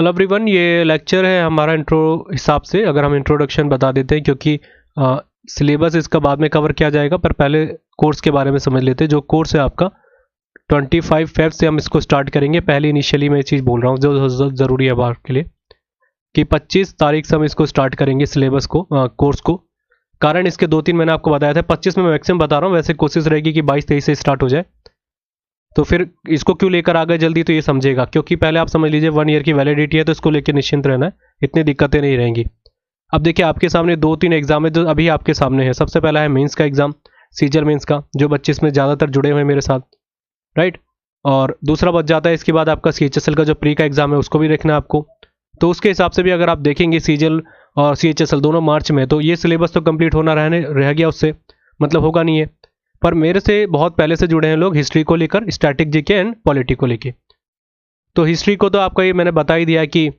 Hello everyone, ये lecture है हमारा इंट्रो हिसाब से। अगर हम इंट्रोडक्शन बता देते हैं क्योंकि सिलेबस इसका बाद में कवर किया जाएगा, पर पहले कोर्स के बारे में समझ लेते हैं। जो कोर्स है आपका 25 फेब से हम इसको स्टार्ट करेंगे। पहले इनिशियली मैं ये चीज़ बोल रहा हूँ जो ज़रूरी है बात के लिए कि 25 तारीख से हम इसको स्टार्ट करेंगे सिलेबस को, कोर्स को। कारण इसके 2-3 मैंने आपको बताया था। 25 में मैं मैक्सिमम बता रहा हूँ, वैसे कोशिश रहेगी कि 22-23 से स्टार्ट हो जाए। तो फिर इसको क्यों लेकर आ गए जल्दी, तो ये समझेगा। क्योंकि पहले आप समझ लीजिए 1 ईयर की वैलिडिटी है, तो इसको लेकर निश्चिंत रहना है, इतनी दिक्कतें नहीं रहेंगी। अब देखिए आपके सामने 2-3 एग्जाम है जो अभी आपके सामने है। सबसे पहला है मेंस का एग्जाम, सीजल मेंस का, जो बच्चे इसमें ज़्यादातर जुड़े हुए हैं मेरे साथ, राइट। और दूसरा बच जाता है इसके बाद आपका CHSL का जो प्री का एग्जाम है, उसको भी देखना है आपको। तो उसके हिसाब से भी अगर आप देखेंगे सीजल और CHSL दोनों मार्च में, तो ये सिलेबस तो कंप्लीट होना रह गया, उससे मतलब होगा नहीं है। पर मेरे से बहुत पहले से जुड़े हैं लोग हिस्ट्री को लेकर, स्टैटिक जीके एंड पॉलिटी को लेकर। तो हिस्ट्री को तो आपका ये मैंने बता ही दिया कि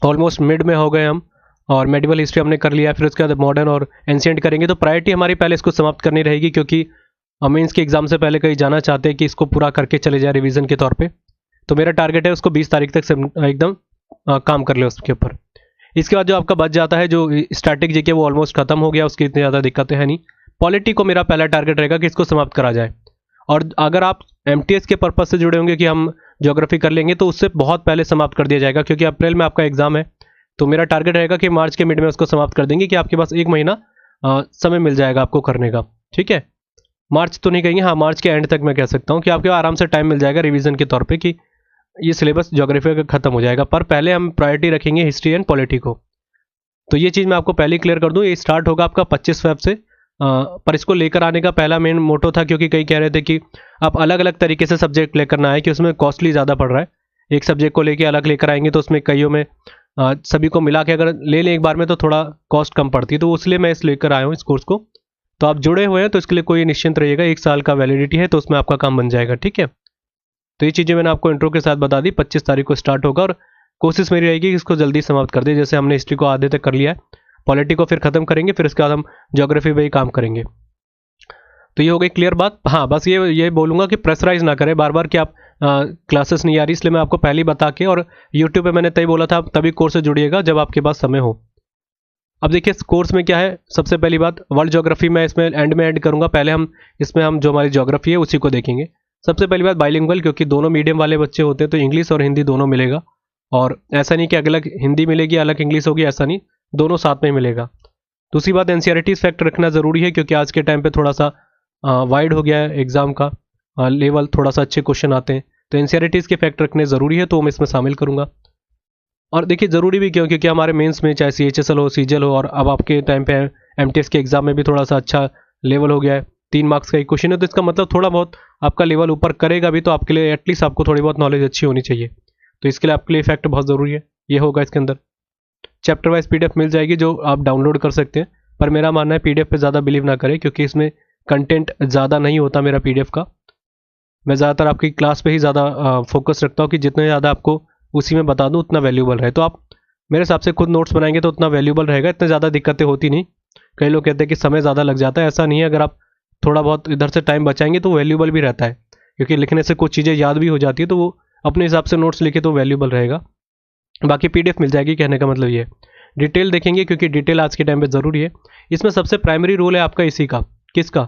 ऑलमोस्ट मिड में हो गए हम, और मेडिवल हिस्ट्री हमने कर लिया। फिर उसके बाद मॉडर्न और एंशिएंट करेंगे। तो प्रायोरिटी हमारी पहले इसको समाप्त करनी रहेगी, क्योंकि मेंस के एग्जाम से पहले कहीं जाना चाहते हैं कि इसको पूरा करके चले जाए रिवीजन के तौर पे। तो मेरा टारगेट है उसको 20 तारीख तक से एकदम काम कर ले उसके ऊपर। इसके बाद जो आपका बच जाता है जो स्टैटिक जीके, वो ऑलमोस्ट खत्म हो गया, उसकी इतनी ज़्यादा दिक्कतें हैं नहीं। पॉलिटी को मेरा पहला टारगेट रहेगा कि इसको समाप्त करा जाए। और अगर आप MTS के पर्पज से जुड़े होंगे कि हम ज्योग्राफी कर लेंगे, तो उससे बहुत पहले समाप्त कर दिया जाएगा, क्योंकि अप्रैल में आपका एग्जाम है। तो मेरा टारगेट रहेगा कि मार्च के मिड में उसको समाप्त कर देंगे, कि आपके पास 1 महीना समय मिल जाएगा आपको करने का, ठीक है। मार्च तो नहीं कहेंगे, हाँ मार्च के एंड तक मैं कह सकता हूँ कि आपके आराम से टाइम मिल जाएगा रिवीजन के तौर पे, कि ये सिलेबस ज्योग्राफी का खत्म हो जाएगा। पर पहले हम प्रायोरिटी रखेंगे हिस्ट्री एंड पॉलिटी को। तो ये चीज़ मैं आपको पहले क्लियर कर दूँ। ये स्टार्ट होगा आपका 25 फेब से। पर इसको लेकर आने का पहला मेन मोटो था, क्योंकि कई कह रहे थे कि आप अलग अलग तरीके से सब्जेक्ट लेकर ना आए, कि उसमें कॉस्टली ज़्यादा पड़ रहा है। एक सब्जेक्ट को लेकर अलग लेकर आएंगे तो उसमें कईयों में सभी को मिला के अगर ले लें एक बार में, तो थोड़ा कॉस्ट कम पड़ती है। तो इसलिए मैं इस लेकर आया हूँ इस कोर्स को। तो आप जुड़े हुए हैं तो इसके लिए कोई निश्चिंत रहिएगा, 1 साल का वैलिडिटी है, तो उसमें आपका काम बन जाएगा, ठीक है। तो ये चीज़ें मैंने आपको इंट्रो के साथ बता दी। 25 तारीख को स्टार्ट होगा, और कोशिश मेरी रहेगी कि इसको जल्दी समाप्त कर दे। जैसे हमने हिस्ट्री को आधे तक कर लिया है, पॉलिटी को फिर खत्म करेंगे, फिर इसके बाद हम ज्योग्राफी पे ही काम करेंगे। तो ये हो गई क्लियर बात। हाँ, बस ये बोलूँगा कि प्रेशराइज ना करें बार बार कि आप क्लासेस नहीं आ रही, इसलिए मैं आपको पहले ही बता के, और यूट्यूब पे मैंने तभी बोला था, तभी कोर्स से जुड़िएगा जब आपके पास समय हो। अब देखिए इस कोर्स में क्या है, सबसे पहली बात वर्ल्ड ज्योग्राफी मैं इसमें एंड में ऐड करूँगा। पहले हम इसमें जो हमारी ज्योग्राफी है उसी को देखेंगे। सबसे पहली बात बाइलिंगुअल, क्योंकि दोनों मीडियम वाले बच्चे होते हैं, तो इंग्लिश और हिंदी दोनों मिलेगा। और ऐसा नहीं कि अलग हिंदी मिलेगी अलग इंग्लिश होगी, ऐसा नहीं, दोनों साथ में मिलेगा। दूसरी बात NCERT फैक्ट रखना ज़रूरी है, क्योंकि आज के टाइम पे थोड़ा सा वाइड हो गया है एग्ज़ाम का लेवल, थोड़ा सा अच्छे क्वेश्चन आते हैं। तो NCERT के फैक्ट रखने ज़रूरी है, तो मैं इसमें शामिल करूँगा। और देखिए ज़रूरी भी क्यों, क्योंकि हमारे मेंस में चाहे CHSL हो, सीजल हो, और अब आपके टाइम पे MTS के एग्ज़ाम में भी थोड़ा सा अच्छा लेवल हो गया है। 3 मार्क्स का एक क्वेश्चन है, तो इसका मतलब थोड़ा बहुत आपका लेवल ऊपर करेगा भी, तो आपके लिए एटलीस्ट आपको थोड़ी बहुत नॉलेज अच्छी होनी चाहिए। तो इसके लिए आपके लिए फैक्ट बहुत ज़रूरी है। ये होगा इसके अंदर चैप्टर वाइज PDF मिल जाएगी, जो आप डाउनलोड कर सकते हैं। पर मेरा मानना है PDF पे ज़्यादा बिलीव ना करें, क्योंकि इसमें कंटेंट ज़्यादा नहीं होता मेरा PDF का। मैं ज़्यादातर आपकी क्लास पे ही ज़्यादा फोकस रखता हूँ, कि जितने ज़्यादा आपको उसी में बता दूँ उतना वैल्यूबल रहे। तो आप मेरे हिसाब से खुद नोट्स बनाएंगे तो उतना वैल्यूबल रहेगा, इतने ज़्यादा दिक्कतें होती नहीं। कई लोग कहते हैं कि समय ज़्यादा लग जाता है, ऐसा नहीं है। अगर आप थोड़ा बहुत इधर से टाइम बचाएंगे तो वैल्यूबल भी रहता है, क्योंकि लिखने से कुछ चीज़ें याद भी हो जाती है, तो वो अपने हिसाब से नोट्स लिखे तो वैल्यूबल रहेगा। बाकी PDF मिल जाएगी, कहने का मतलब ये है। डिटेल देखेंगे, क्योंकि डिटेल आज के टाइम पे ज़रूरी है। इसमें सबसे प्राइमरी रोल है आपका इसी का, किसका,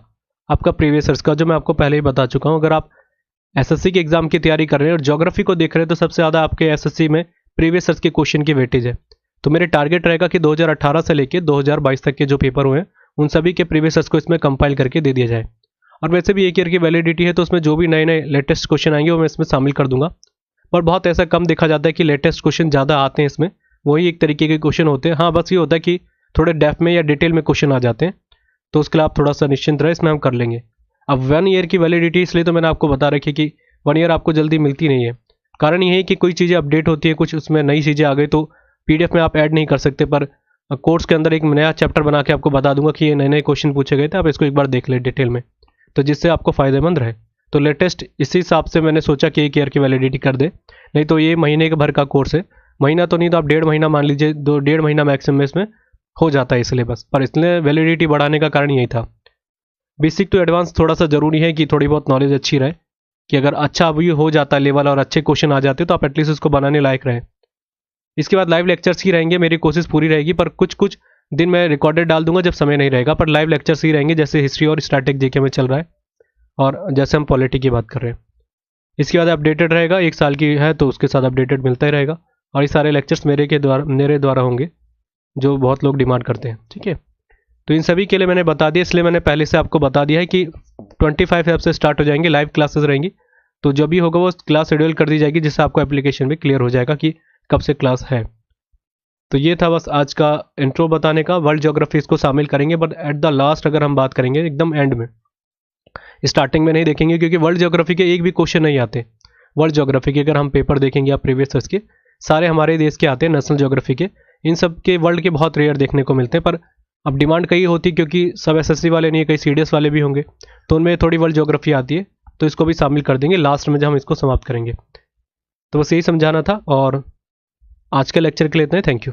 आपका प्रीवियस ईयर्स का, जो मैं आपको पहले ही बता चुका हूँ। अगर आप SSC के एग्जाम की तैयारी कर रहे हैं और ज्योग्राफी को देख रहे हैं, तो सबसे ज़्यादा आपके SSC में प्रीवियस ईयर्स के क्वेश्चन की वेटेज है। तो मेरे टारगेट रहेगा कि 2018 से लेकर 2022 तक के जो पेपर हुए हैं, उन सभी के प्रीवियस ईयर्स को इसमें कंपाइल करके दे दिया जाए। और वैसे भी 1 ईयर की वैलिडिटी है, तो उसमें जो भी नए नए लेटेस्ट क्वेश्चन आएंगे वो मैं इसमें शामिल कर दूंगा। पर बहुत ऐसा कम देखा जाता है कि लेटेस्ट क्वेश्चन ज़्यादा आते हैं इसमें, वही एक तरीके के क्वेश्चन होते हैं। हाँ, बस ये होता है कि थोड़े डेप्थ में या डिटेल में क्वेश्चन आ जाते हैं, तो उसके लिए आप थोड़ा सा निश्चिंत रहे, इसमें हम कर लेंगे। अब 1 ईयर की वैलिडिटी इसलिए तो मैंने आपको बता रखी कि 1 ईयर आपको जल्दी मिलती नहीं है। कारण ये है कि कोई चीज़ें अपडेट होती है, कुछ उसमें नई चीज़ें आ गई, तो PDF में आप ऐड नहीं कर सकते। पर कोर्स के अंदर एक नया चैप्टर बना के आपको बता दूंगा कि ये नए नए क्वेश्चन पूछे गए थे, आप इसको एक बार देख लें डिटेल में, तो जिससे आपको फ़ायदेमंद रहे। तो लेटेस्ट इसी हिसाब से मैंने सोचा कि 1 ईयर की वैलिडिटी कर दे, नहीं तो ये महीने के भर का कोर्स है। महीना तो नहीं तो आप 1.5 महीना मान लीजिए, 1.5 महीना मैक्सिमम इसमें हो जाता है सिलेबस। पर इसलिए वैलिडिटी बढ़ाने का कारण यही था। बेसिक टू एडवांस थोड़ा सा ज़रूरी है कि थोड़ी बहुत नॉलेज अच्छी रहे, कि अगर अच्छा अभी हो जाता है लेवल और अच्छे क्वेश्चन आ जाते तो आप एटलीस्ट उसको बनाने लायक रहे। इसके बाद लाइव लेक्चर्स ही रहेंगे, मेरी कोशिश पूरी रहेगी, पर कुछ कुछ दिन मैं रिकॉर्डेड डाल दूंगा जब समय नहीं रहेगा, पर लाइव लेक्चर्स ही रहेंगे, जैसे हिस्ट्री और स्टैटिक जीके में चल रहा है और जैसे हम पॉलिटी की बात कर रहे हैं। इसके बाद अपडेटेड रहेगा, 1 साल की है तो उसके साथ अपडेटेड मिलता ही रहेगा, और ये सारे लेक्चर्स मेरे द्वारा होंगे जो बहुत लोग डिमांड करते हैं। ठीक है, तो इन सभी के लिए मैंने बता दिया, इसलिए मैंने पहले से आपको बता दिया है कि 25 ऐप से स्टार्ट हो जाएंगे, लाइव क्लासेस रहेंगी, तो जो भी होगा वो क्लास शेड्यूल कर दी जाएगी, जिससे आपको एप्लीकेशन में क्लियर हो जाएगा कि कब से क्लास है। तो ये था बस आज का इंट्रो बताने का। वर्ल्ड ज्योग्राफी इसको शामिल करेंगे, बट एट द लास्ट अगर हम बात करेंगे एकदम एंड में, स्टार्टिंग में नहीं देखेंगे, क्योंकि वर्ल्ड ज्योग्राफी के एक भी क्वेश्चन नहीं आते। वर्ल्ड ज्योग्राफी के अगर हम पेपर देखेंगे या प्रीवियस ईयर्स के, सारे हमारे देश के आते हैं, नेशनल ज्योग्राफी के, इन सब के वर्ल्ड के बहुत रेयर देखने को मिलते हैं। पर अब डिमांड कई होती है, क्योंकि सब एसएससी वाले नहीं, कई सीडीएस वाले भी होंगे, तो उनमें थोड़ी वर्ल्ड ज्योग्राफी आती है, तो इसको भी शामिल कर देंगे लास्ट में जब हम इसको समाप्त करेंगे। तो बस यही समझाना था, और आज के लेक्चर के लिए इतना ही। Thank you.